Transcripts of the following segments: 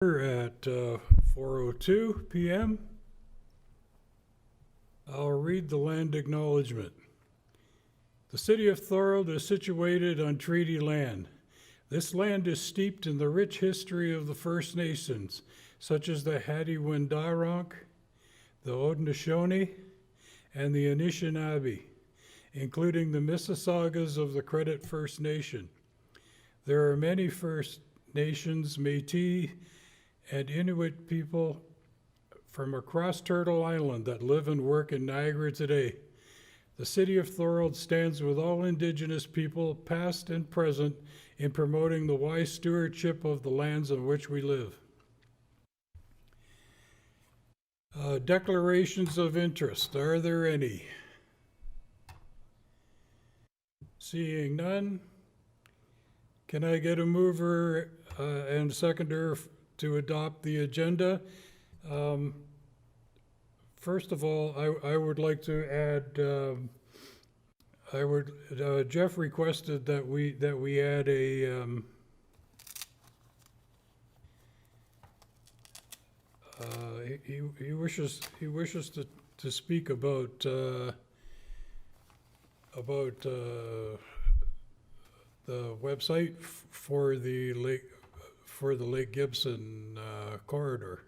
At 4:02 p.m. I'll read the land acknowledgement. The city of Thorold is situated on treaty land. This land is steeped in the rich history of the First Nations, such as the Hattie-Wendarronk, the Haudenosaunee, and the Anishinaabe, including the Mississaugas of the Credit First Nation. There are many First Nations, Métis, and Inuit people from across Turtle Island that live and work in Niagara today. The city of Thorold stands with all Indigenous people, past and present, in promoting the wise stewardship of the lands on which we live. Declarations of interest, are there any? Seeing none, can I get a mover and seconder to adopt the agenda? First of all, I would like to add, Jeff requested that we add a, he wishes to speak about the website for the Lake Gibson corridor.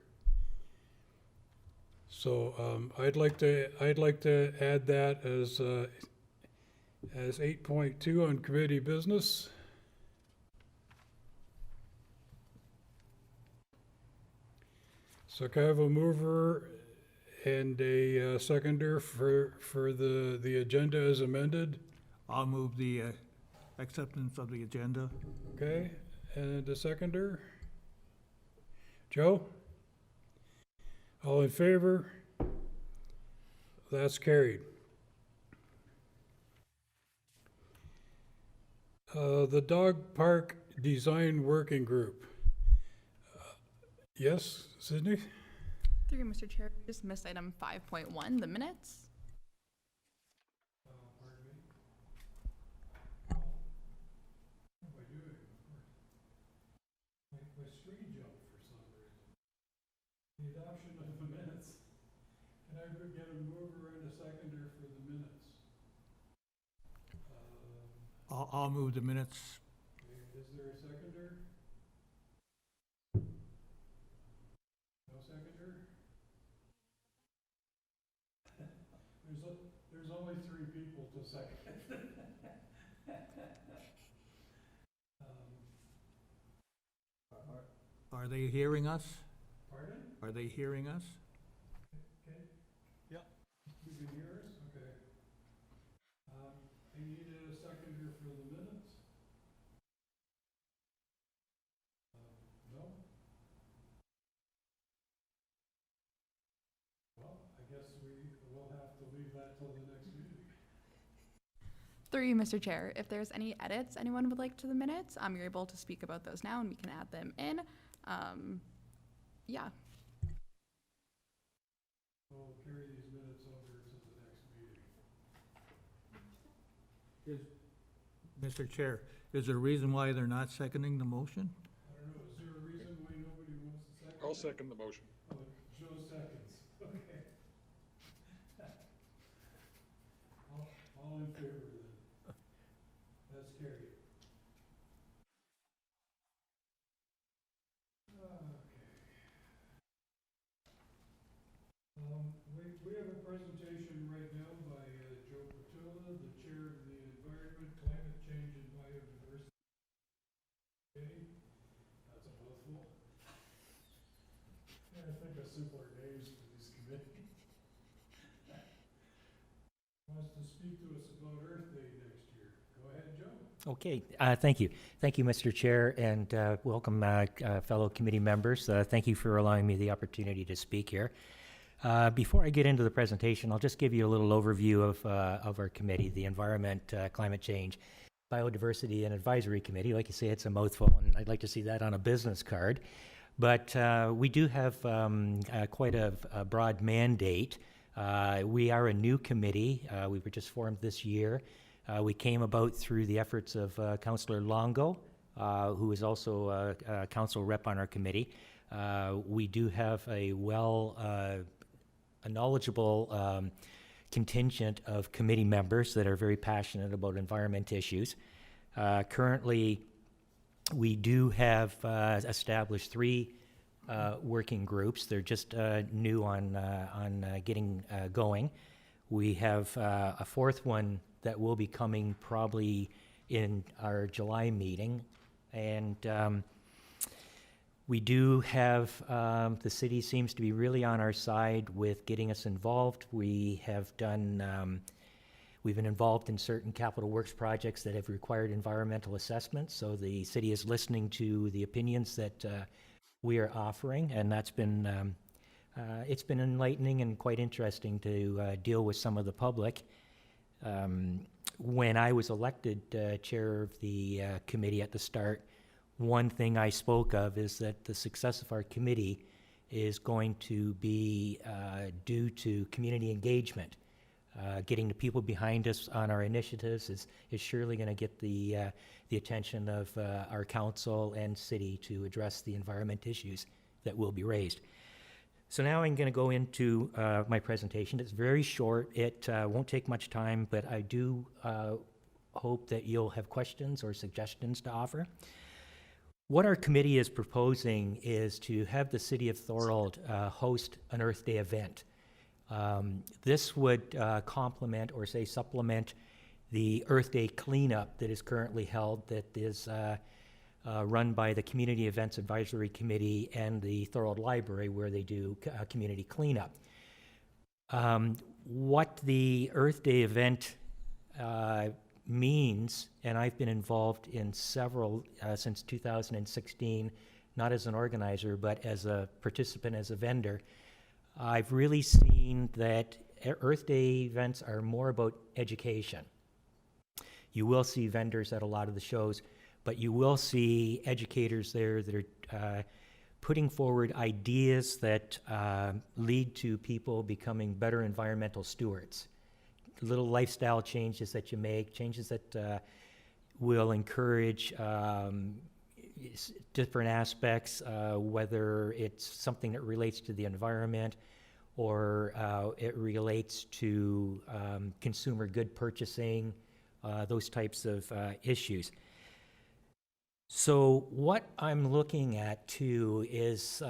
So I'd like to add that as 8.2 on committee business. So can I have a mover and a seconder for the agenda as amended? I'll move the acceptance of the agenda. Okay, and a seconder? Joe? All in favor? That's carried. The Dog Park Design Working Group. Yes, Sydney? Through you, Mr. Chair, just missed item 5.1, the minutes. Pardon me? What am I doing? My screen jumped for some reason. The adoption of the minutes. Can I get a mover and a seconder for the minutes? I'll move the minutes. Okay, is there a seconder? No seconder? There's only 3 people to second. Are they hearing us? Pardon? Are they hearing us? Okay. Yep. You can hear us? Okay. I need a seconder for the minutes. No? Well, I guess we will have to leave that till the next meeting. Through you, Mr. Chair, if there's any edits anyone would like to the minutes, you're able to speak about those now and we can add them in. Yeah. We'll carry these minutes over to the next meeting. Mr. Chair, is there a reason why they're not seconding the motion? I don't know, is there a reason why nobody wants to second? I'll second the motion. Oh, Joe seconds, okay. All in favor then? That's carried. Okay. We have a presentation right now by Joe Patilla, the chair of the Environment, Climate Change and Biodiversity Committee. That's a mouthful. Yeah, I think of simpler names for this committee. Wants to speak to us about Earth Day next year. Go ahead, Joe. Okay, thank you. Thank you, Mr. Chair, and welcome fellow committee members. Thank you for allowing me the opportunity to speak here. Before I get into the presentation, I'll just give you a little overview of our committee, the Environment, Climate Change, Biodiversity and Advisory Committee. Like you say, it's a mouthful, and I'd like to see that on a business card. But we do have quite a broad mandate. We are a new committee. We were just formed this year. We came about through the efforts of Councillor Longo, who is also a council rep on our committee. We do have a knowledgeable contingent of committee members that are very passionate about environment issues. Currently, we do have established 3 working groups. They're just new on getting going. We have a 4th one that will be coming probably in our July meeting. And we do have, the city seems to be really on our side with getting us involved. We have done, we've been involved in certain capital works projects that have required environmental assessments. So the city is listening to the opinions that we are offering, and that's been, it's been enlightening and quite interesting to deal with some of the public. When I was elected chair of the committee at the start, one thing I spoke of is that the success of our committee is going to be due to community engagement. Getting the people behind us on our initiatives is surely going to get the attention of our council and city to address the environment issues that will be raised. So now I'm going to go into my presentation. It's very short. It won't take much time, but I do hope that you'll have questions or suggestions to offer. What our committee is proposing is to have the City of Thorold host an Earth Day event. This would complement or say supplement the Earth Day cleanup that is currently held, that is run by the Community Events Advisory Committee and the Thorold Library, where they do community cleanup. What the Earth Day event means, and I've been involved in several since 2016, not as an organizer, but as a participant, as a vendor. I've really seen that Earth Day events are more about education. You will see vendors at a lot of the shows, but you will see educators there that are putting forward ideas that lead to people becoming better environmental stewards. Little lifestyle changes that you make, changes that will encourage different aspects, whether it's something that relates to the environment or it relates to consumer good purchasing, those types of issues. So what I'm looking at too is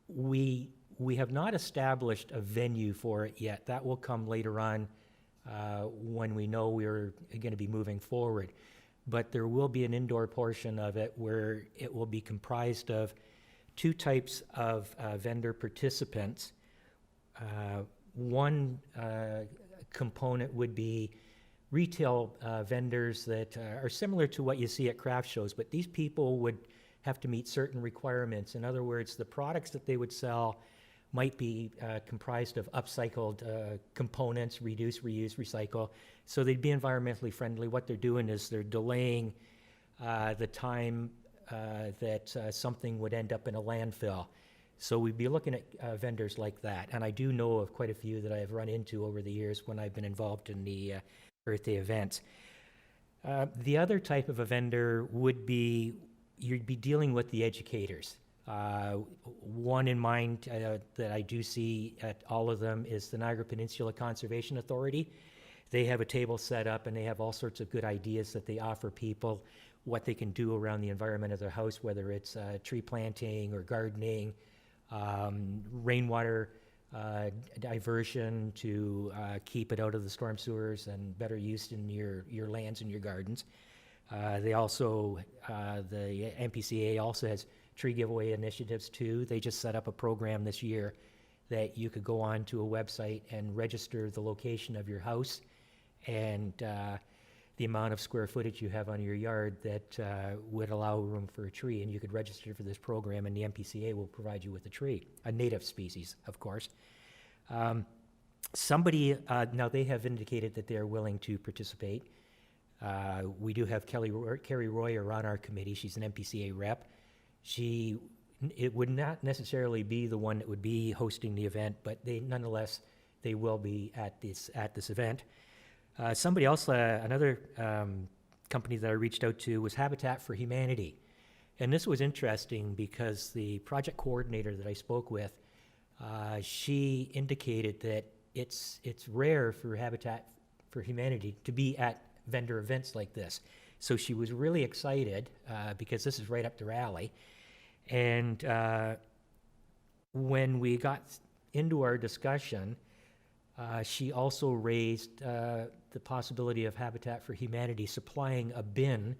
we have not established a venue for it yet. That will come later on when we know we're going to be moving forward. But there will be an indoor portion of it where it will be comprised of 2 types of vendor participants. One component would be retail vendors that are similar to what you see at craft shows, but these people would have to meet certain requirements. In other words, the products that they would sell might be comprised of upcycled components, reduce, reuse, recycle. So they'd be environmentally friendly. What they're doing is they're delaying the time that something would end up in a landfill. So we'd be looking at vendors like that. And I do know of quite a few that I've run into over the years when I've been involved in the Earth Day events. The other type of a vendor would be, you'd be dealing with the educators. One in mind that I do see at all of them is the Niagara Peninsula Conservation Authority. They have a table set up and they have all sorts of good ideas that they offer people, what they can do around the environment of their house, whether it's tree planting or gardening, rainwater diversion to keep it out of the storm sewers and better use in your lands and your gardens. They also, the MPCA also has tree giveaway initiatives too. They just set up a program this year that you could go on to a website and register the location of your house and the amount of square footage you have on your yard that would allow room for a tree, and you could register for this program and the MPCA will provide you with a tree, a native species, of course. Somebody, now they have indicated that they're willing to participate. We do have Carrie Royer on our committee. She's an MPCA rep. It would not necessarily be the one that would be hosting the event, but nonetheless, they will be at this event. Somebody else, another company that I reached out to was Habitat for Humanity. And this was interesting because the project coordinator that I spoke with, she indicated that it's rare for Habitat for Humanity to be at vendor events like this. So she was really excited because this is right up their alley. And when we got into our discussion, she also raised the possibility of Habitat for Humanity supplying a bin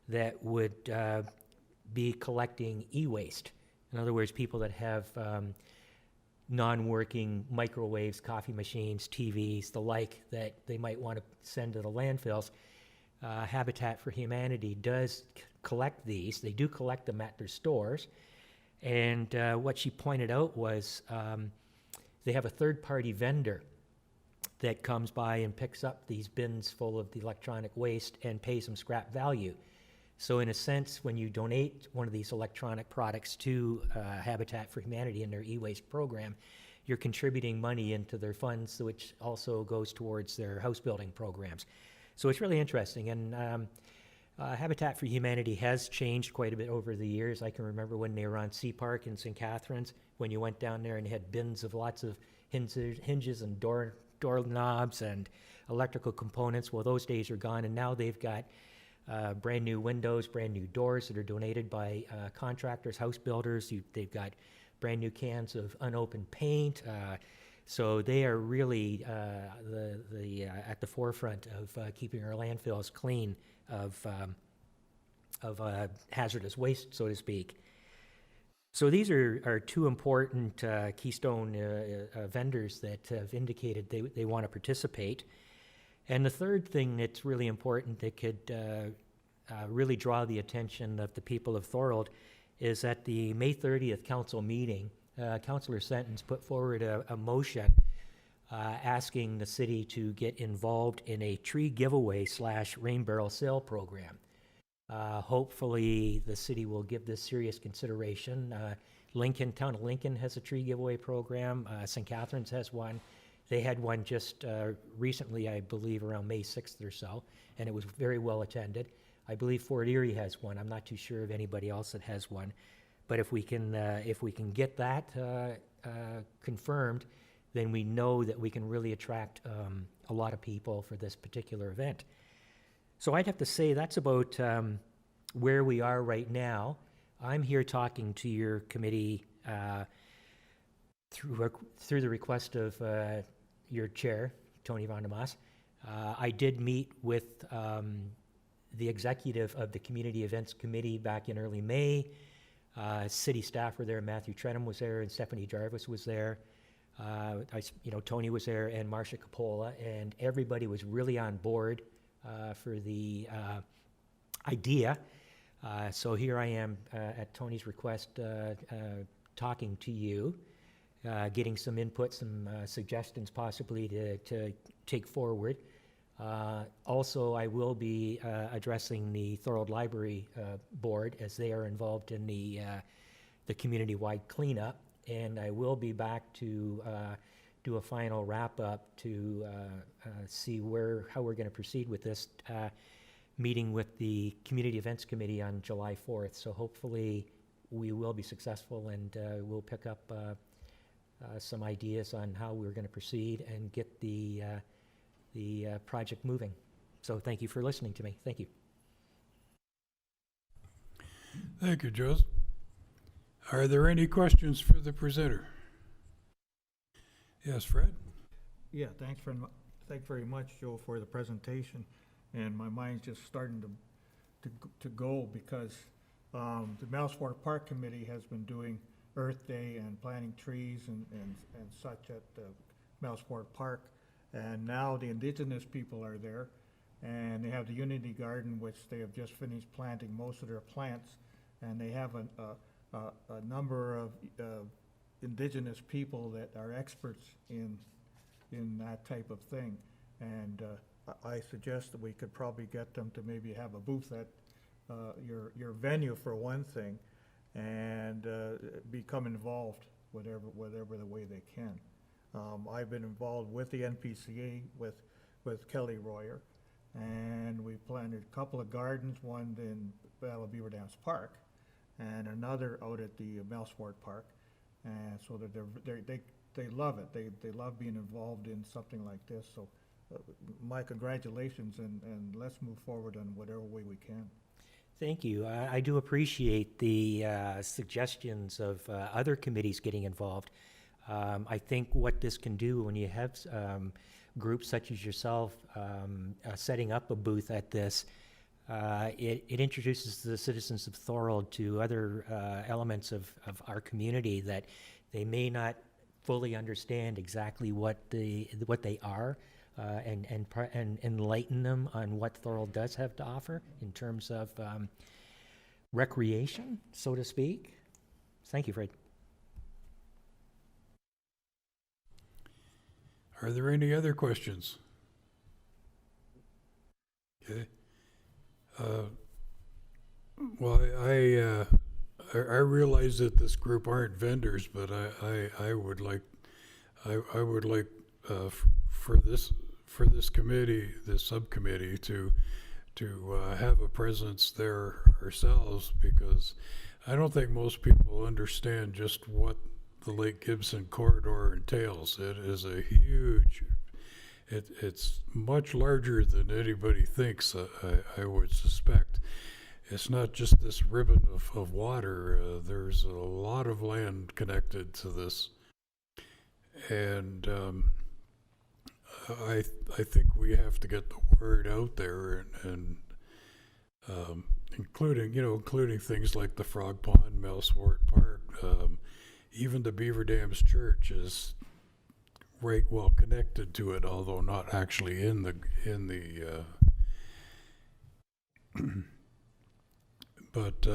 that would be collecting e-waste. In other words, people that have non-working microwaves, coffee machines, TVs, the like, that they might want to send to the landfills. Habitat for Humanity does collect these. They do collect them at their stores. And what she pointed out was they have a third-party vendor that comes by and picks up these bins full of the electronic waste and pays them scrap value. So in a sense, when you donate one of these electronic products to Habitat for Humanity in their e-waste program, you're contributing money into their funds, which also goes towards their house building programs. So it's really interesting. And Habitat for Humanity has changed quite a bit over the years. I can remember when they were on Sea Park in St. Catharines, when you went down there and had bins of lots of hinges and doorknobs and electrical components. Well, those days are gone, and now they've got brand new windows, brand new doors that are donated by contractors, house builders. They've got brand new cans of unopened paint. So they are really at the forefront of keeping our landfills clean of hazardous waste, so to speak. So these are two important keystone vendors that have indicated they want to participate. And the third thing that's really important that could really draw the attention of the people of Thorold is at the May 30th council meeting, Councillor Sentence put forward a motion asking the city to get involved in a tree giveaway / rain barrel sale program. Hopefully the city will give this serious consideration. Town of Lincoln has a tree giveaway program. St. Catharines has one. They had one just recently, I believe, around May 6th or so, and it was very well attended. I believe Fort Erie has one. I'm not too sure of anybody else that has one. But if we can get that confirmed, then we know that we can really attract a lot of people for this particular event. So I'd have to say that's about where we are right now. I'm here talking to your committee through the request of your chair, Tony Van der Maas. I did meet with the executive of the Community Events Committee back in early May. City staff were there. Matthew Trenham was there, and Stephanie Jarvis was there. Tony was there, and Marcia Coppola, and everybody was really on board for the idea. So here I am at Tony's request talking to you, getting some input, some suggestions possibly to take forward. Also, I will be addressing the Thorold Library Board as they are involved in the community-wide cleanup, and I will be back to do a final wrap-up to see how we're going to proceed with this meeting with the Community Events Committee on July 4th. So hopefully we will be successful, and we'll pick up some ideas on how we're going to proceed and get the project moving. So thank you for listening to me. Thank you. Thank you, Joseph. Are there any questions for the presenter? Yes, Fred? Yeah, thanks very much, Joe, for the presentation. And my mind's just starting to go because the Mouse Fork Park Committee has been doing Earth Day and planting trees and such at Mouse Fork Park. And now the indigenous people are there, and they have the Unity Garden, which they have just finished planting most of their plants. And they have a number of indigenous people that are experts in that type of thing. And I suggest that we could probably get them to maybe have a booth at your venue for one thing, and become involved whatever the way they can. I've been involved with the NPCA with Kelly Royer, and we planted a couple of gardens, one in Battle of Beaver Dams Park, and another out at the Mousefort Park. And so that they love it. They love being involved in something like this. So my congratulations, and let's move forward in whatever way we can. Thank you. I do appreciate the suggestions of other committees getting involved. I think what this can do when you have groups such as yourself setting up a booth at this, it introduces the citizens of Thorold to other elements of our community that they may not fully understand exactly what they are, and enlighten them on what Thorold does have to offer in terms of recreation, so to speak. Thank you, Fred. Are there any other questions? Okay. Well, I realize that this group aren't vendors, but I would like for this committee, this subcommittee, to have a presence there ourselves, because I don't think most people understand just what the Lake Gibson corridor entails. It is a huge, it's much larger than anybody thinks, I would suspect. It's not just this ribbon of water. There's a lot of land connected to this. And I think we have to get the word out there, and including things like the Frog Pond, Mousefort Park, even the Beaver Dams Church is right well connected to it, although not actually in the but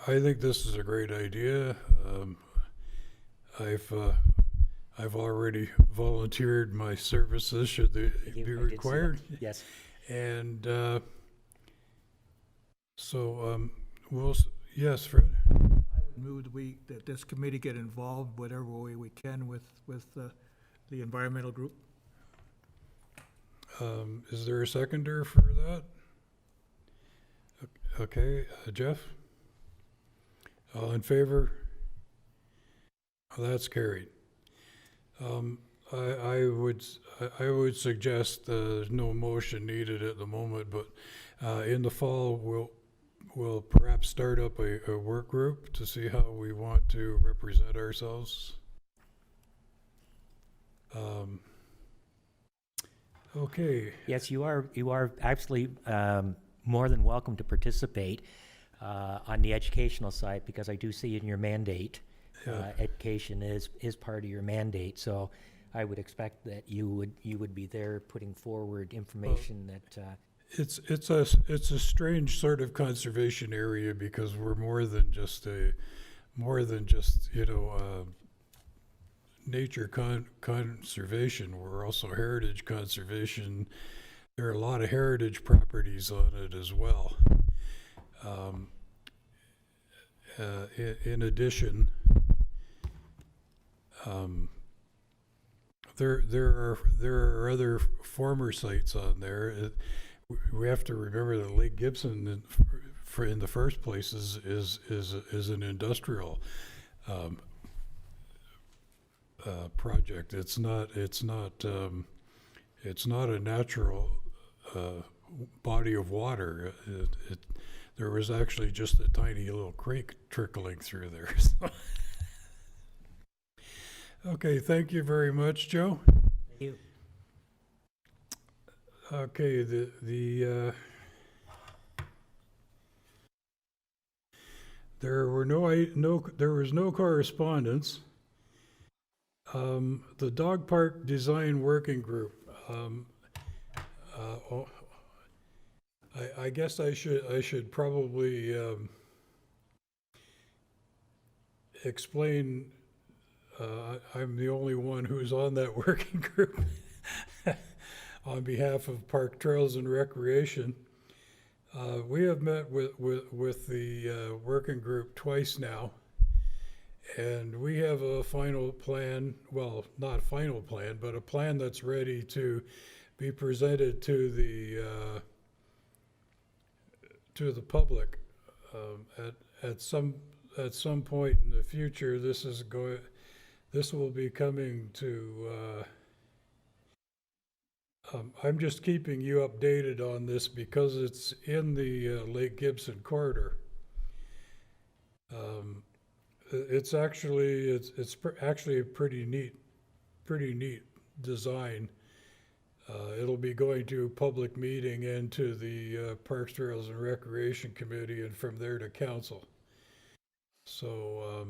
I think this is a great idea. I've already volunteered my services should they be required. Yes. And yes, Fred. Move that this committee get involved whatever way we can with the environmental group. Is there a seconder for that? Okay, Jeff? All in favor? Oh, that's carried. I would suggest there's no motion needed at the moment, but in the fall we'll perhaps start up a work group to see how we want to represent ourselves. Okay. Yes, you are absolutely more than welcome to participate on the educational side, because I do see in your mandate, education is part of your mandate. So I would expect that you would be there putting forward information that. It's a strange sort of conservation area, because we're more than just nature conservation. We're also heritage conservation. There are a lot of heritage properties on it as well. In addition, there are other former sites on there. We have to remember that Lake Gibson, in the first place, is an industrial project. It's not a natural body of water. There was actually just a tiny little creek trickling through there. Okay, thank you very much, Joe. Thank you. Okay, there was no correspondence. The dog park design working group. I guess I should probably explain. I'm the only one who's on that working group on behalf of Park Trails and Recreation. We have met with the working group twice now, and we have a final plan, well, not a final plan, but a plan that's ready to be presented to the to the public. At some point in the future, this will be coming to, I'm just keeping you updated on this because it's in the Lake Gibson corridor. It's actually a pretty neat design. It'll be going to public meeting and to the Parks, Trails, and Recreation Committee, and from there to council. So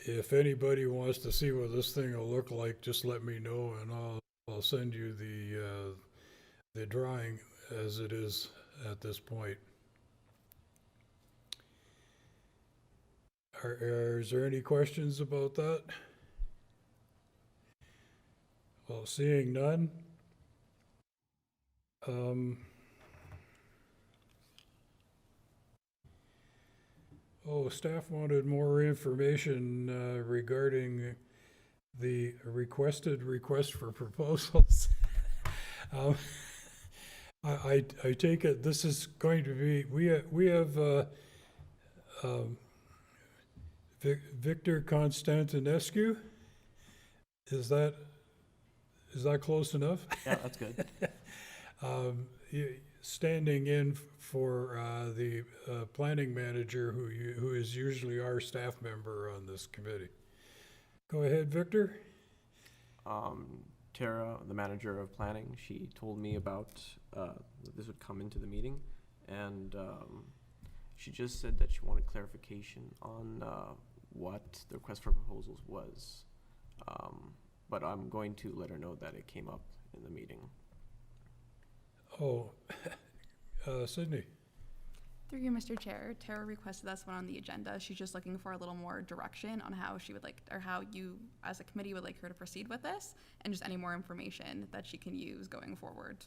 if anybody wants to see what this thing will look like, just let me know, and I'll send you the drawing as it is at this point. Is there any questions about that? Well, seeing none. Staff wanted more information regarding the request for proposals. I take it this is going to be, we have Victor Constantinescu. Is that close enough? Yeah, that's good. Standing in for the planning manager, who is usually our staff member on this committee. Go ahead, Victor. Tara, the manager of planning, she told me about that this would come into the meeting, and she just said that she wanted clarification on what the request for proposals was. But I'm going to let her know that it came up in the meeting. Sydney. Through you, Mr. Chair, Tara requested this one on the agenda. She's just looking for a little more direction on how she would like, or how you as a committee would like her to proceed with this, and just any more information that she can use going forward.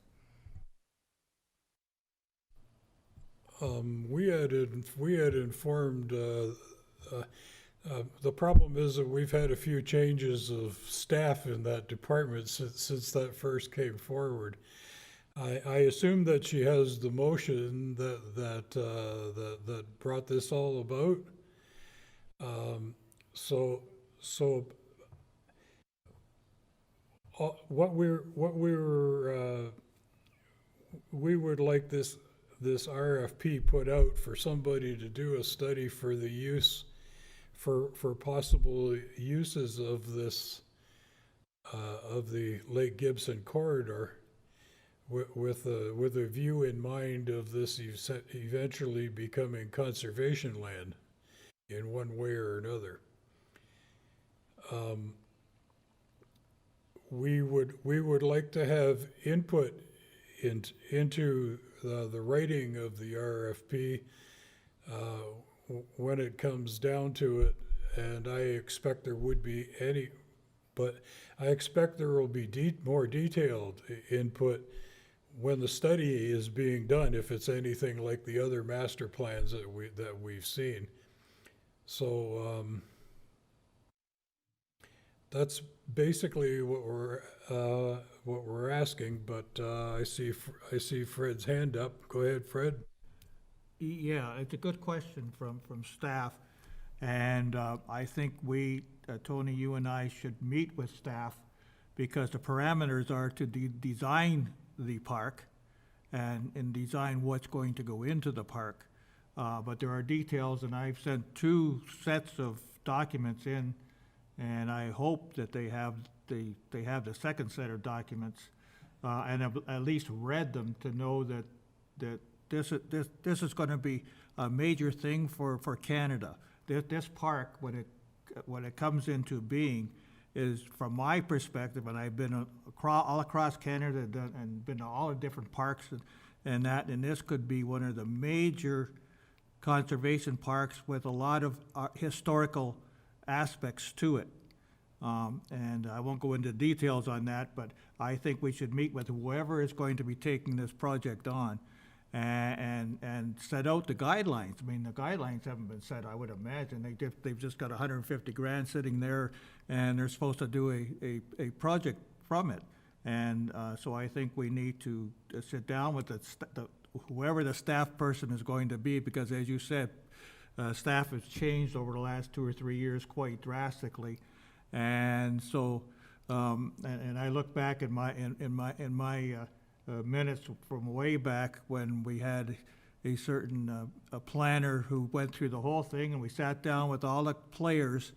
We had informed, the problem is that we've had a few changes of staff in that department since that first came forward. I assume that she has the motion that brought this all about. We would like this RFP put out for somebody to do a study for the use, for possible uses of this, of the Lake Gibson corridor, with a view in mind of this eventually becoming conservation land in one way or another. We would like to have input into the writing of the RFP when it comes down to it, and I expect there would be but I expect there will be more detailed input when the study is being done, if it's anything like the other master plans that we've seen. So that's basically what we're asking. But I see Fred's hand up. Go ahead, Fred. Yeah, it's a good question from staff, and I think Tony, you and I should meet with staff, because the parameters are to design the park and design what's going to go into the park. But there are details, and I've sent 2 sets of documents in, and I hope that they have the second set of documents, and have at least read them to know that this is going to be a major thing for Canada. This park, when it comes into being, is, from my perspective, and I've been all across Canada and been to all the different parks and this could be one of the major conservation parks with a lot of historical aspects to it. And I won't go into details on that, but I think we should meet with whoever is going to be taking this project on and set out the guidelines. I mean, the guidelines haven't been set, I would imagine. They've just got 150 grand sitting there, and they're supposed to do a project from it. And so I think we need to sit down with whoever the staff person is going to be, because as you said, staff has changed over the last 2 or 3 years quite drastically. And so, and I look back in my minutes from way back when we had a certain a planner who went through the whole thing, and we sat down with all the players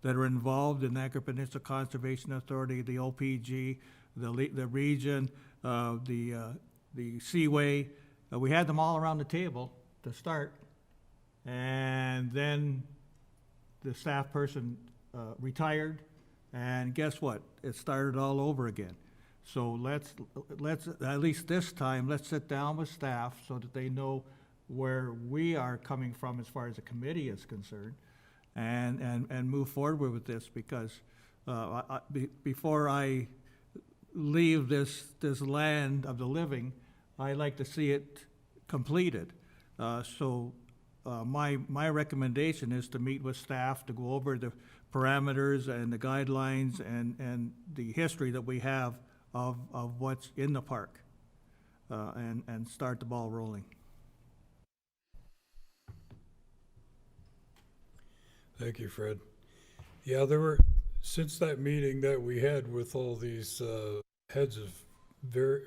that are involved in Niagara Peninsula Conservation Authority, the OPG, the region, the Seaway. We had them all around the table to start, and then the staff person retired, and guess what? It started all over again. So let's, at least this time, let's sit down with staff so that they know where we are coming from as far as the committee is concerned, and move forward with this, because before I leave this land of the living, I like to see it completed. So my recommendation is to meet with staff to go over the parameters and the guidelines and the history that we have of what's in the park, and start the ball rolling. Thank you, Fred. Yeah, since that meeting that we had with all these heads of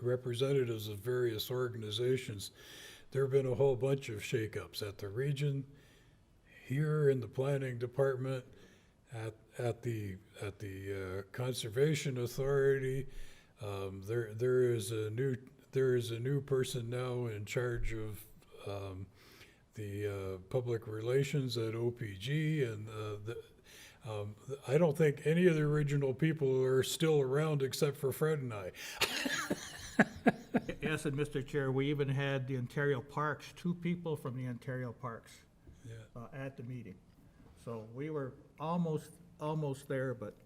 representatives of various organizations, there have been a whole bunch of shakeups at the region, here in the planning department, at the Conservation Authority. There is a new person now in charge of the public relations at OPG, and I don't think any of the original people are still around except for Fred and I. Yes, and Mr. Chair, we even had the Ontario Parks, 2 people from the Ontario Parks at the meeting. So we were almost there, but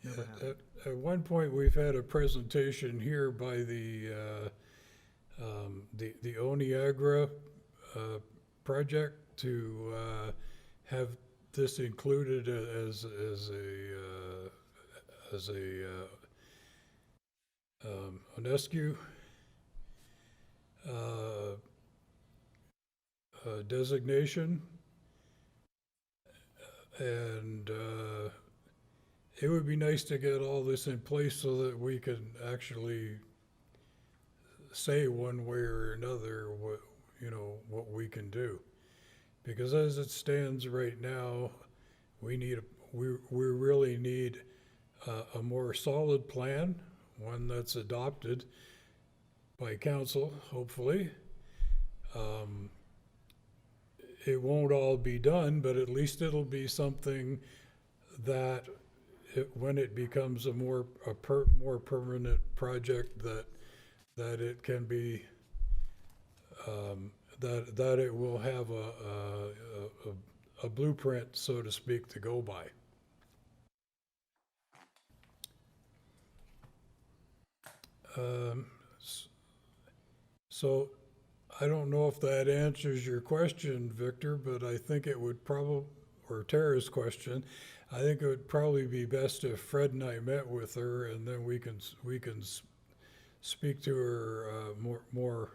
never happened. At one point, we've had a presentation here by the Oniagara project to have this included as a UNESCO designation, and it would be nice to get all this in place so that we can actually say one way or another what we can do. Because as it stands right now, we really need a more solid plan, one that's adopted by council, hopefully. It won't all be done, but at least it'll be something that when it becomes a more permanent project, that it can be that it will have a blueprint, so to speak, to go by. So I don't know if that answers your question, Victor, but I think it would probably, or Tara's question, I think it would probably be best if Fred and I met with her, and then we can speak to her more.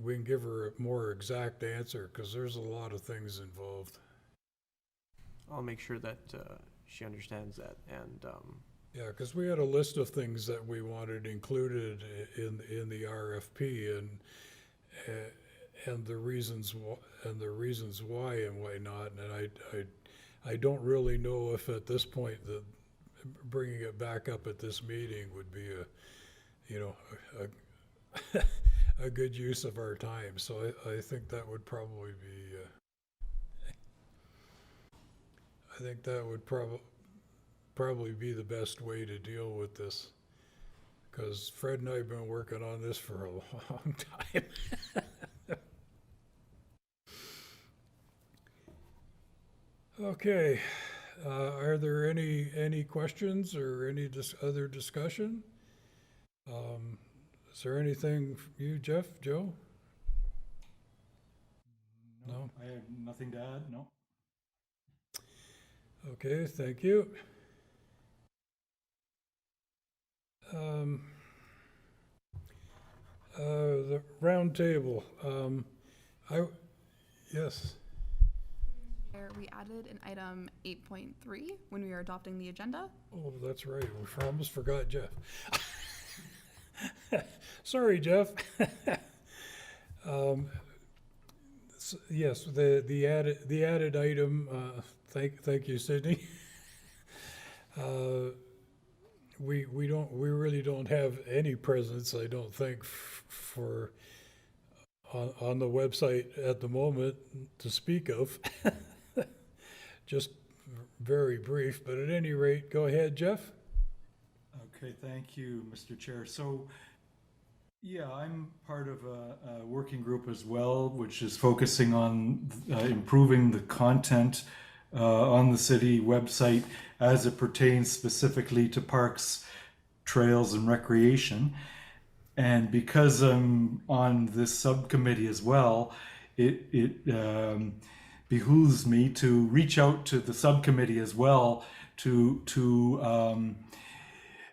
We can give her a more exact answer, because there's a lot of things involved. I'll make sure that she understands that, and Yeah, because we had a list of things that we wanted included in the RFP, and the reasons why and why not. And I don't really know if at this point that bringing it back up at this meeting would be a good use of our time. So I think that would probably be. I think that would probably be the best way to deal with this, because Fred and I have been working on this for a long time. Okay, are there any questions or any other discussion? Is there anything from you, Jeff, Joe? No? I have nothing to add, no. Okay, thank you. the round table. Yes. Chair, we added an item 8.3 when we were adopting the agenda. Oh, that's right. We almost forgot Jeff. Sorry, Jeff. Yes, the added item. Thank you, Sydney. We really don't have any presence, I don't think, for on the website at the moment to speak of. Just very brief, but at any rate, go ahead, Jeff. Okay, thank you, Mr. Chair. So, yeah, I'm part of a working group as well, which is focusing on improving the content on the city website as it pertains specifically to parks, trails, and recreation. And because I'm on this subcommittee as well, it behooves me to reach out to the subcommittee as well to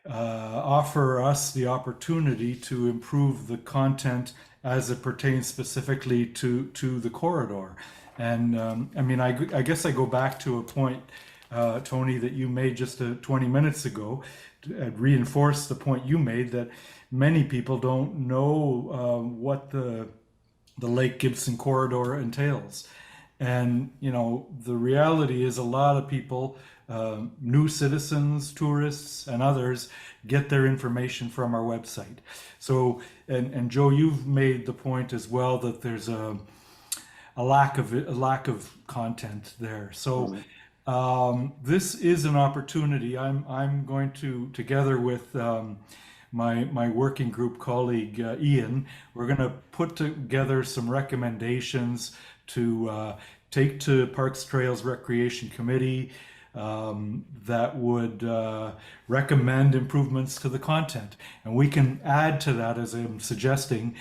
offer us the opportunity to improve the content as it pertains specifically to the corridor. And I mean, I guess I go back to a point, Tony, that you made just 20 minutes ago, to reinforce the point you made that many people don't know what the Lake Gibson corridor entails. And, you know, the reality is a lot of people, new citizens, tourists, and others get their information from our website. So, and Joe, you've made the point as well that there's a lack of content there. So, this is an opportunity. I'm going to, together with my working group colleague Ian, we're going to put together some recommendations to take to Parks, Trails, Recreation Committee that would recommend improvements to the content. And we can add to that, as I'm suggesting,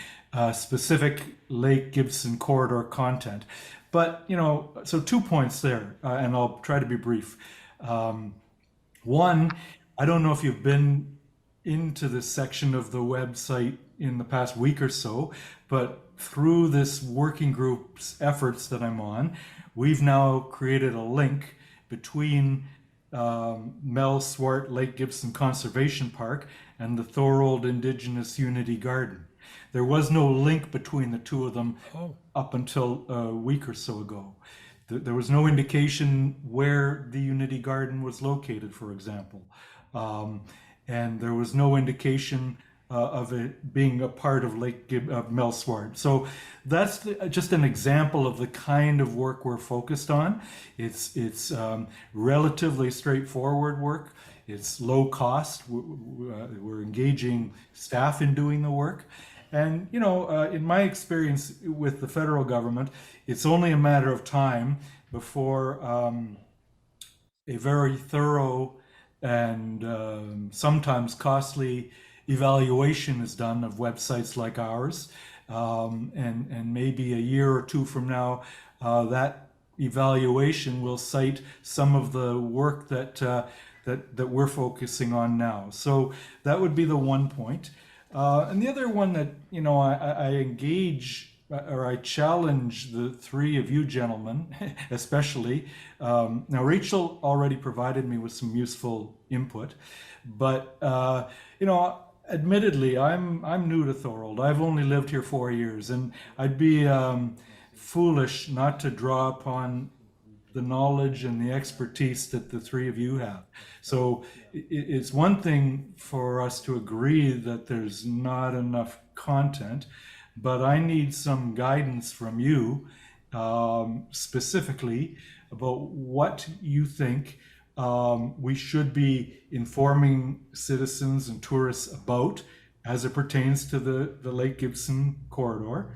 specific Lake Gibson corridor content. But, you know, so 2 points there, and I'll try to be brief. One, I don't know if you've been into this section of the website in the past week or so, but through this working group's efforts that I'm on, we've now created a link between Mel Swart Lake Gibson Conservation Park and the Thorold Indigenous Unity Garden. There was no link between the two of them up until a week or so ago. There was no indication where the Unity Garden was located, for example. And there was no indication of it being a part of Mel Swart. So that's just an example of the kind of work we're focused on. It's relatively straightforward work. It's low cost. We're engaging staff in doing the work. And, you know, in my experience with the federal government, it's only a matter of time before a very thorough and sometimes costly evaluation is done of websites like ours. And maybe a year or two from now, that evaluation will cite some of the work that we're focusing on now. So that would be the one point. And the other one that, you know, I engage or I challenge the three of you gentlemen, especially. Now, Rachel already provided me with some useful input, but, you know, admittedly, I'm new to Thorold. I've only lived here 4 years, and I'd be foolish not to draw upon the knowledge and the expertise that the three of you have. So it's one thing for us to agree that there's not enough content, but I need some guidance from you specifically about what you think we should be informing citizens and tourists about as it pertains to the Lake Gibson corridor.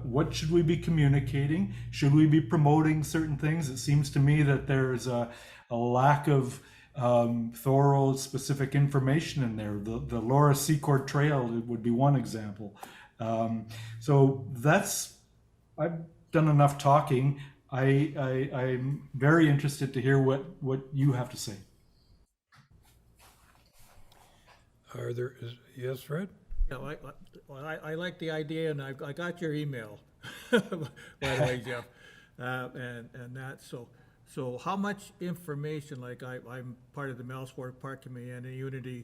What should we be communicating? Should we be promoting certain things? It seems to me that there's a lack of thorough, specific information in there. The Laura Secord Trail would be one example. So I've done enough talking. I'm very interested to hear what you have to say. Yes, Fred? Yeah, I like the idea, and I got your email, by the way, Jeff, and that, so how much information, like I'm part of the Melsport Park Committee and the Unity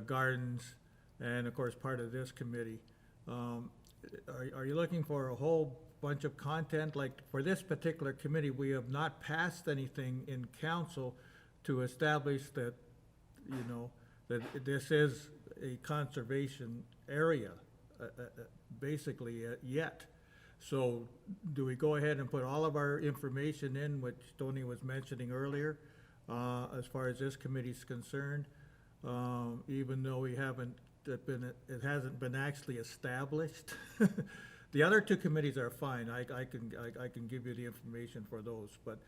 Gardens, and of course, part of this committee. Are you looking for a whole bunch of content? Like, for this particular committee, we have not passed anything in council to establish that, you know, that this is a conservation area, basically, yet. So do we go ahead and put all of our information in, which Tony was mentioning earlier, as far as this committee's concerned, even though we haven't it hasn't been actually established? The other two committees are fine. I can give you the information for those, but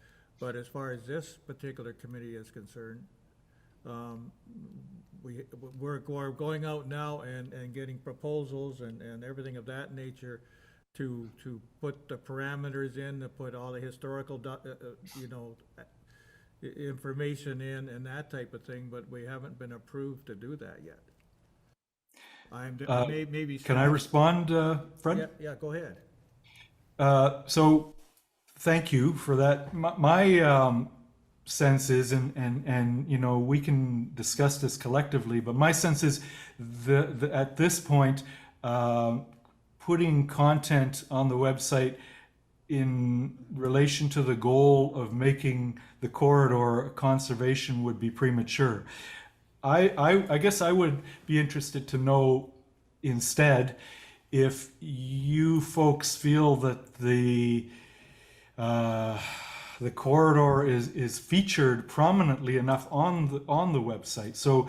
as far as this particular committee is concerned, we're going out now and getting proposals and everything of that nature to put the parameters in, to put all the historical, you know, information in and that type of thing, but we haven't been approved to do that yet. Maybe. Can I respond, Fred? Yeah, go ahead. So thank you for that. My sense is, and you know, we can discuss this collectively, but my sense is at this point, putting content on the website in relation to the goal of making the corridor conservation would be premature. I guess I would be interested to know instead if you folks feel that the corridor is featured prominently enough on the website. So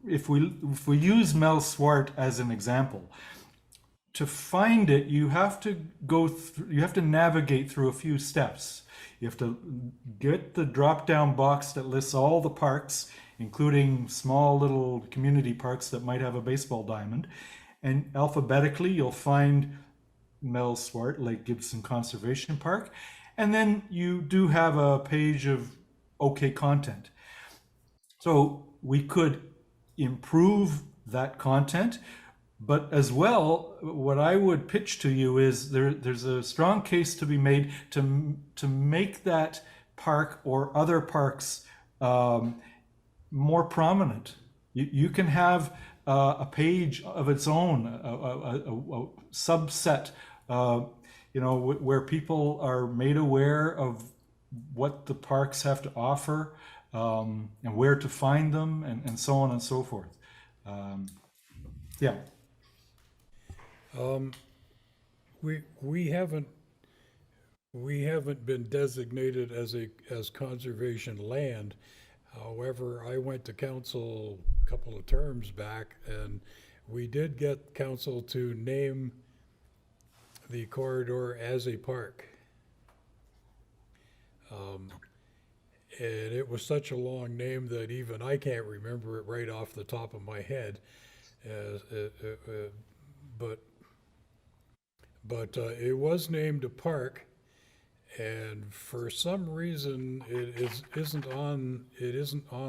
if we use Mel Swart as an example, to find it, you have to you have to navigate through a few steps. You have to get the drop-down box that lists all the parks, including small little community parks that might have a baseball diamond. And alphabetically, you'll find Mel Swart, Lake Gibson Conservation Park. And then you do have a page of okay content. So we could improve that content. But as well, what I would pitch to you is there's a strong case to be made to make that park or other parks more prominent. You can have a page of its own, a subset, you know, where people are made aware of what the parks have to offer, and where to find them, and so on and so forth. Yeah. We haven't been designated as conservation land. However, I went to council a couple of terms back, and we did get council to name the corridor as a park. And it was such a long name that even I can't remember it right off the top of my head. But it was named a park, and for some reason it isn't on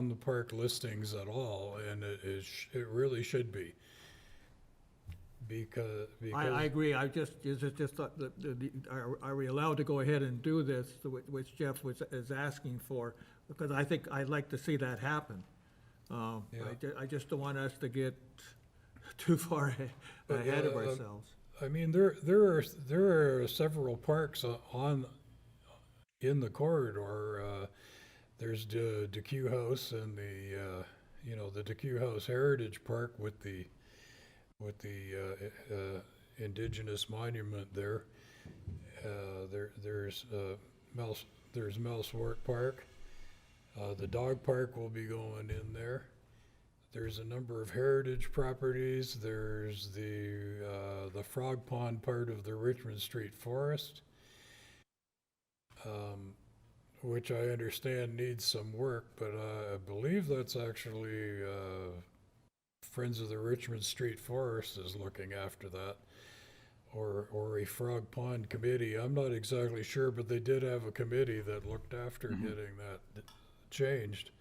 the park listings at all, and it really should be. Because I agree. I just thought that are we allowed to go ahead and do this, which Jeff is asking for? Because I think I'd like to see that happen. I just don't want us to get too far ahead of ourselves. I mean, there are several parks in the corridor. There's the DeQ House and the DeQ House Heritage Park with the indigenous monument there. There's Mel Swart Park. The dog park will be going in there. There's a number of heritage properties. There's the Frog Pond part of the Richmond Street Forest, which I understand needs some work, but I believe that's actually Friends of the Richmond Street Forest is looking after that, or a Frog Pond committee. I'm not exactly sure, but they did have a committee that looked after getting that changed.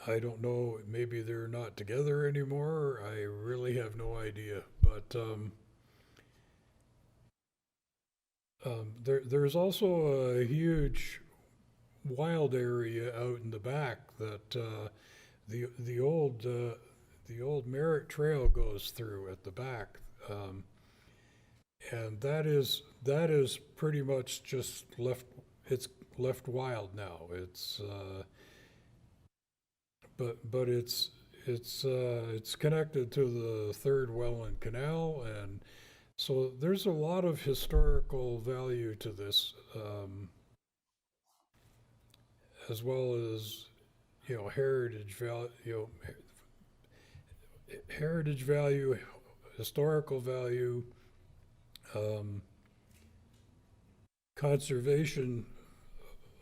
I don't know, maybe they're not together anymore. I really have no idea. But there's also a huge wild area out in the back that the old Merritt Trail goes through at the back, and that is pretty much just left. It's left wild now. It's but it's connected to the Third Welland Canal, and so there's a lot of historical value to this, as well as heritage value, heritage value, historical value, conservation,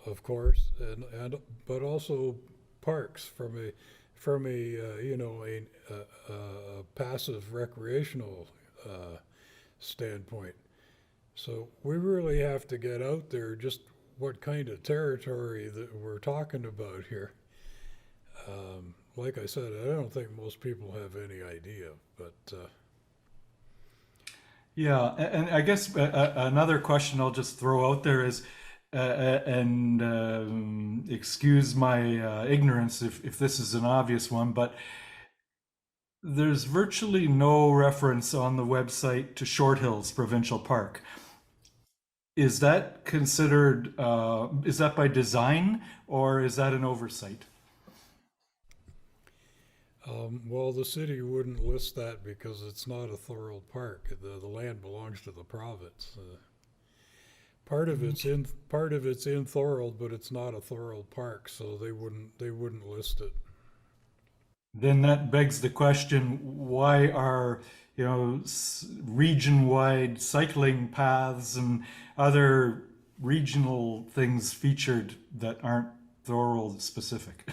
of course, and but also parks from a passive recreational standpoint. So we really have to get out there just what kind of territory that we're talking about here. Like I said, I don't think most people have any idea, but Yeah, and I guess another question I'll just throw out there is, and excuse my ignorance if this is an obvious one, but there's virtually no reference on the website to Short Hills Provincial Park. Is that considered, is that by design or is that an oversight? well, the city wouldn't list that because it's not a Thorold Park. The land belongs to the province. Part of it's in Thorold, but it's not a Thorold Park, so they wouldn't list it. Then that begs the question, why are, region-wide cycling paths and other regional things featured that aren't Thorold specific?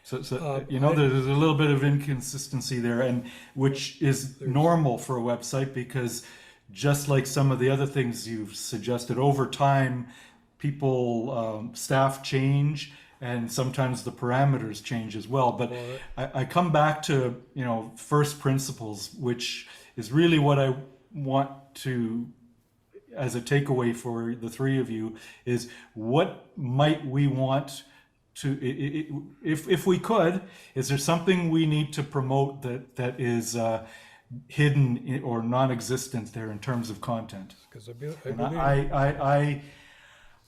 So there's a little bit of inconsistency there, and which is normal for a website, because just like some of the other things you've suggested, over time, people, staff change, and sometimes the parameters change as well. But I come back to, first principles, which is really what I want to, as a takeaway for the three of you, is what might we want to, if we could, is there something we need to promote that is hidden or non-existent there in terms of content? Because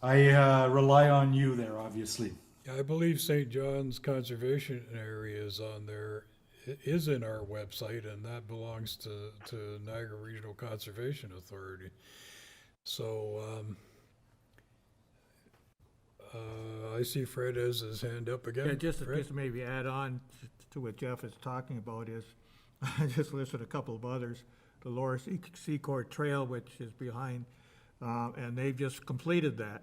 I rely on you there, obviously. I believe St. John's Conservation Area is on there, is in our website, and that belongs to Niagara Regional Conservation Authority. So I see Fred has his hand up again. Yeah, just Fred? to maybe add on to what Jeff is talking about is, I just listed a couple of others. The Lower Seacourt Trail, which is behind, and they've just completed that.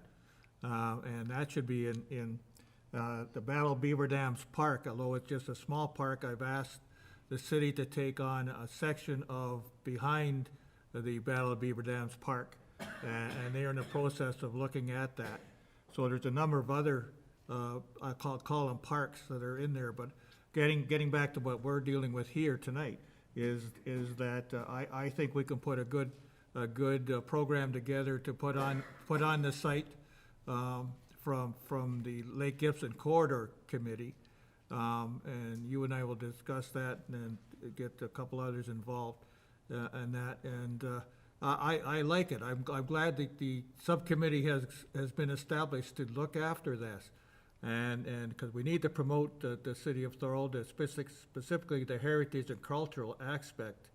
And that should be in the Battle Beaver Dams Park. Although it's just a small park, I've asked the city to take on a section of behind the Battle of Beaver Dams Park. And they are in the process of looking at that. So there's a number of other, I call them parks that are in there, but getting back to what we're dealing with here tonight is that I think we can put a good program together to put on the site from the Lake Gibson Corridor Committee, and you and I will discuss that and get a couple others involved in that. And I like it. I'm glad that the subcommittee has been established to look after this, and because we need to promote the city of Thorold, specifically the heritage and cultural aspect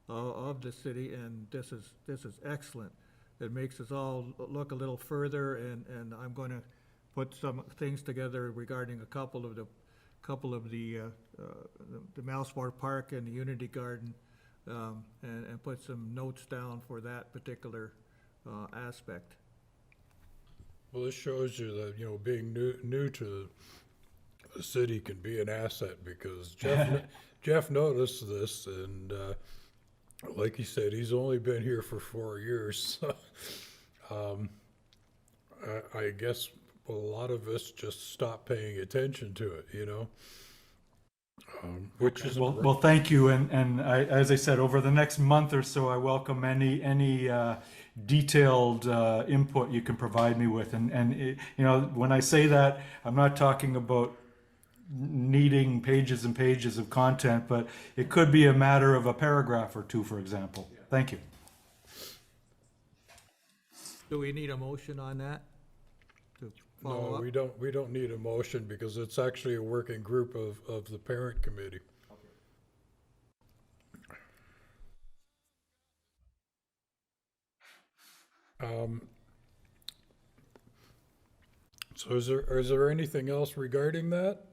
of the city, and this is excellent. It makes us all look a little further, and I'm going to put some things together regarding a couple of the Mousefort Park and the Unity Garden. And put some notes down for that particular aspect. Well, this shows you that being new to the city can be an asset, because Jeff noticed this, and like he said, he's only been here for 4 years. So, I guess a lot of us just stop paying attention to it, you know? Which isn't Well, thank you, and as I said, over the next month or so, I welcome any detailed input you can provide me with, and you know, when I say that, I'm not talking about needing pages and pages of content, but it could be a matter of a paragraph or two, for example. Thank you. Do we need a motion on that to follow No, up? we don't need a motion because it's actually a working group of the parent committee. So is there anything else regarding that?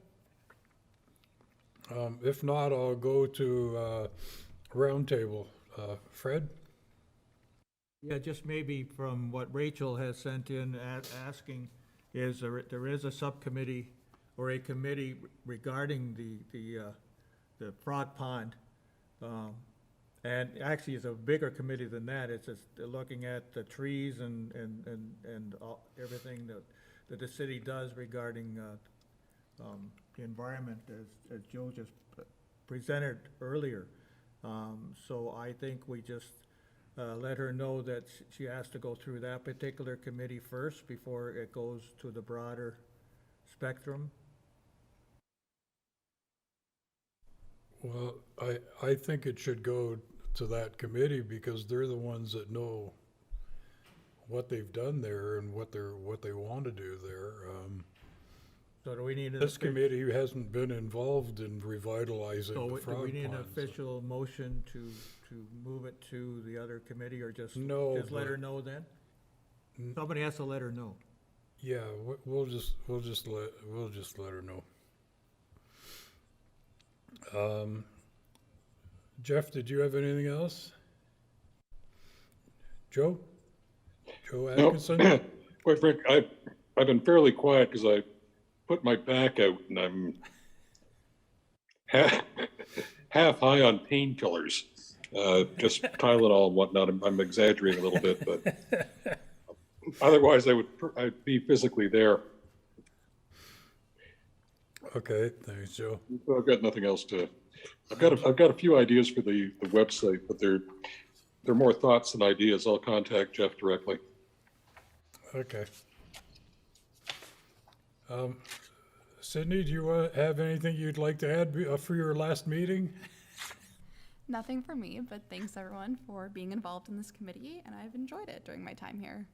If not, I'll go to roundtable. Fred? Yeah, just maybe from what Rachel has sent in asking, is there is a subcommittee or a committee regarding the frog pond. And actually, it's a bigger committee than that. It's just looking at the trees and everything that the city does regarding the environment, as Joe just presented earlier. So I think we just let her know that she has to go through that particular committee first before it goes to the broader spectrum. Well, I think it should go to that committee because they're the ones that know what they've done there and what they want to do there. So do we need an This committee hasn't been involved in revitalizing the do frog we need an pond, so- official motion to move it to the other committee, or just No, just let but- her know then? Somebody has to let her know. Yeah, we'll just let her know. Jeff, did you have anything else? Joe? Joe No, Atkinson? quite frank, I've been fairly quiet because I put my back out and I'm half high on painkillers. Just Tylenol and whatnot. I'm exaggerating a little bit, but otherwise I'd be physically there. Okay, thanks, Joe. I've got nothing else to. I've got a few ideas for the website, but they're more thoughts than ideas. I'll contact Jeff directly. Okay. Sydney, do you have anything you'd like to add for your last meeting? Nothing for me, but thanks everyone for being involved in this committee, and I've enjoyed it during my time here.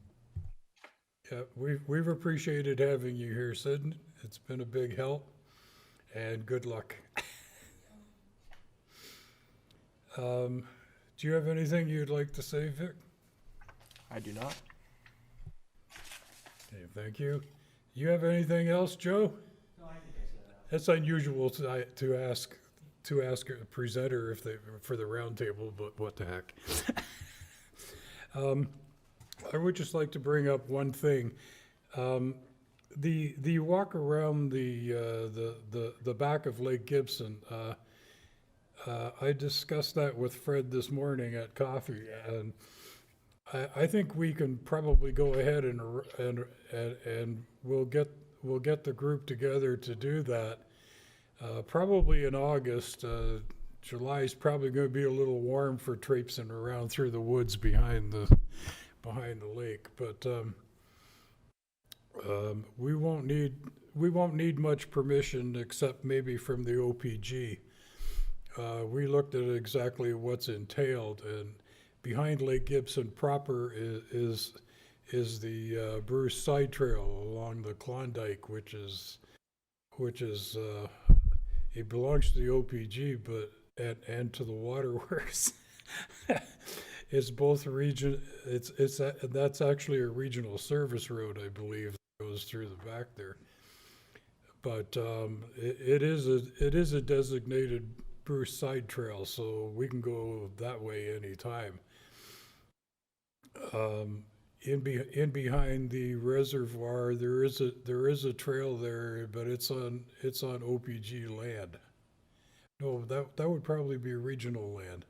Yeah, we've appreciated having you here, Sid. It's been a big help, and good luck. Do you have anything you'd like to say, Vic? I do not. Okay, thank you. You have anything else, Joe? No, I think I said that. That's unusual to ask a presenter if they for the roundtable, but what the heck? I would just like to bring up one thing. The walk around the back of Lake Gibson. I discussed that with Fred this morning at coffee, and I think we can probably go ahead and we'll get the group together to do that. Probably in August. July's probably going to be a little warm for traipsing around through the woods behind the lake, but we won't need much permission except maybe from the OPG. We looked at exactly what's entailed, and behind Lake Gibson proper is the Bruce Side Trail along the Klondike, which is it belongs to the OPG, but and to the waterworks. It's both region. That's actually a regional service road, I believe, that goes through the back there. But it is a designated Bruce Side Trail, so we can go that way anytime. In behind the reservoir, there is a trail there, but it's on OPG land. No, that would probably be regional land.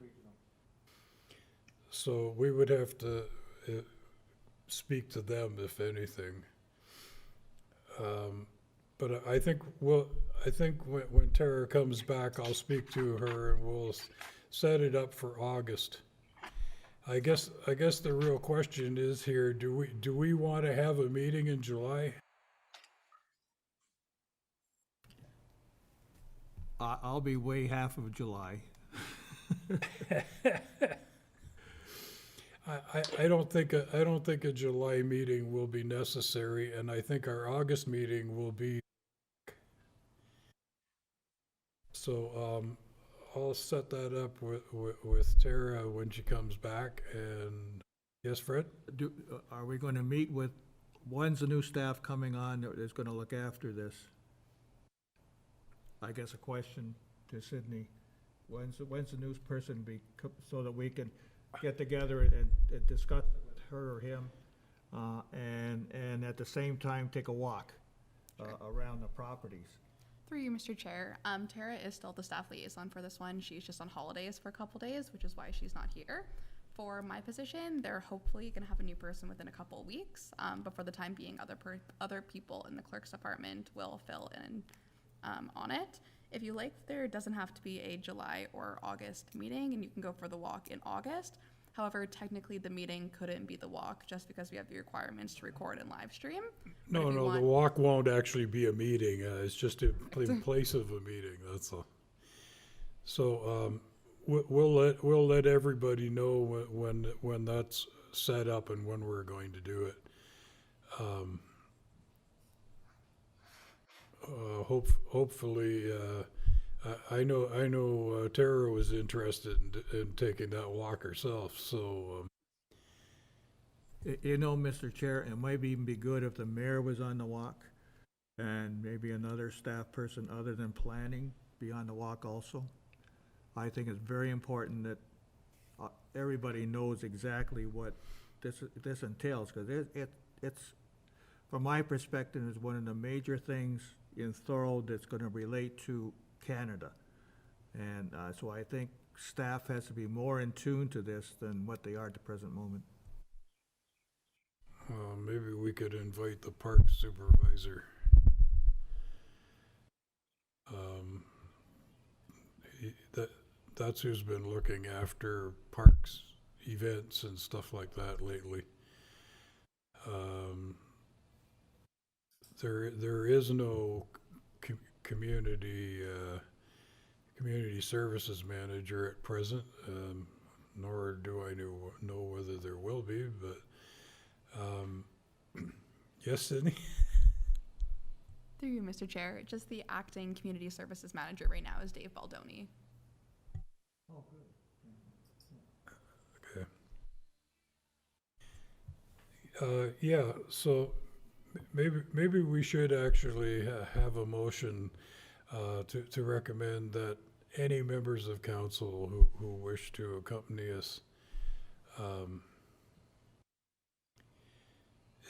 So we would have to speak to them if anything. But I think when Tara comes back, I'll speak to her and we'll set it up for August. I guess the real question is here, do we want to have a meeting in July? I'll be way half of July. I don't think a July meeting will be necessary, and I think our August meeting will be. So, I'll set that up with Tara when she comes back, and, yes, Fred? Are we going to meet with, when's the new staff coming on that is going to look after this? I guess a question to Sydney. When's the news person so that we can get together and discuss it with her or him, and at the same time take a walk around the properties? Through you, Mr. Chair, Tara is still the staff liaison for this one. She's just on holidays for a couple days, which is why she's not here. For my position, they're hopefully going to have a new person within a couple weeks, but for the time being, other people in the clerk's department will fill in on it. If you like, there doesn't have to be a July or August meeting, and you can go for the walk in August. However, technically, the meeting couldn't be the walk just because we have the requirements to record and live stream. No, the walk won't actually be a meeting. It's just in place of a meeting, that's all. So, we'll let everybody know when that's set up and when we're going to do it. Hopefully, I know Tara was interested in taking that walk herself, so. You know, Mr. Chair, it might even be good if the mayor was on the walk and maybe another staff person other than planning be on the walk also. I think it's very important that everybody knows exactly what this entails, because it's, from my perspective, is one of the major things in Thorold that's going to relate to Canada. And so I think staff has to be more in tune to this than what they are at the present moment. Maybe we could invite the park supervisor. That's who's been looking after parks, events and stuff like that lately. There is no community services manager at present, nor do I know whether there will be, but yes, Sydney? Through you, Mr. Chair, just the acting community services manager right now is Dave Baldoni. Oh, good. Okay. Yeah, so maybe we should actually have a motion to recommend that any members of council who wish to accompany us.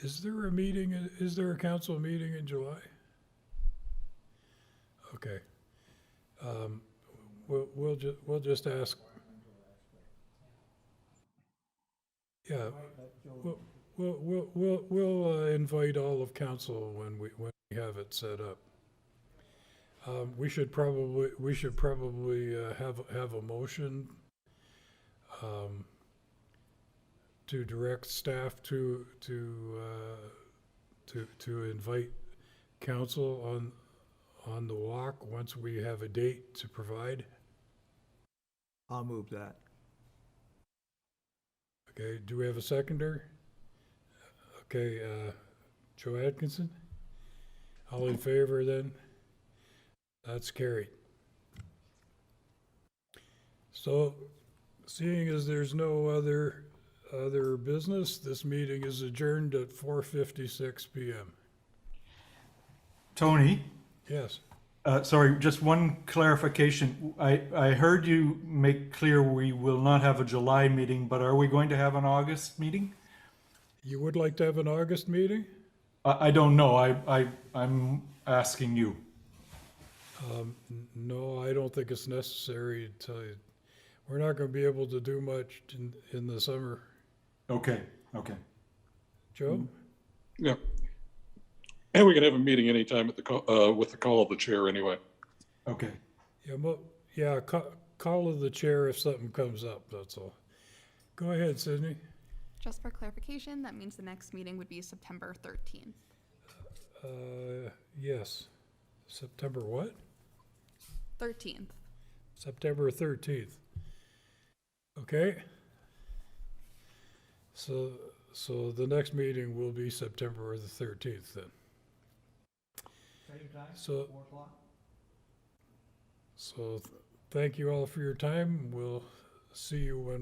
Is there a council meeting in July? Okay. We'll just ask. Yeah, we'll invite all of council when we have it set up. We should probably have a motion to direct staff to invite council on the walk once we have a date to provide. I'll move that. Okay, do we have a seconder? Okay, Joe Atkinson? All in favor then? That's carried. So, seeing as there's no other business, this meeting is adjourned at 4:56 p.m. Tony, Yes. sorry, just one clarification. I heard you make clear we will not have a July meeting, but are we going to have an August meeting? You would like to have an August meeting? I don't know. I'm asking you. No, I don't think it's necessary to tell you. We're not going to be able to do much in the summer. Okay. Joe? Yeah. And we can have a meeting anytime at the call, with the call of the chair anyway. Okay. Yeah, call of the chair if something comes up, that's all. Go ahead, Sydney. Just for clarification, that means the next meeting would be September 13th. Yes. September what? 13th. September 13th. Okay. So the next meeting will be September the 13th then. Same time, So, 4 o'clock? thank you all for your time. We'll see you when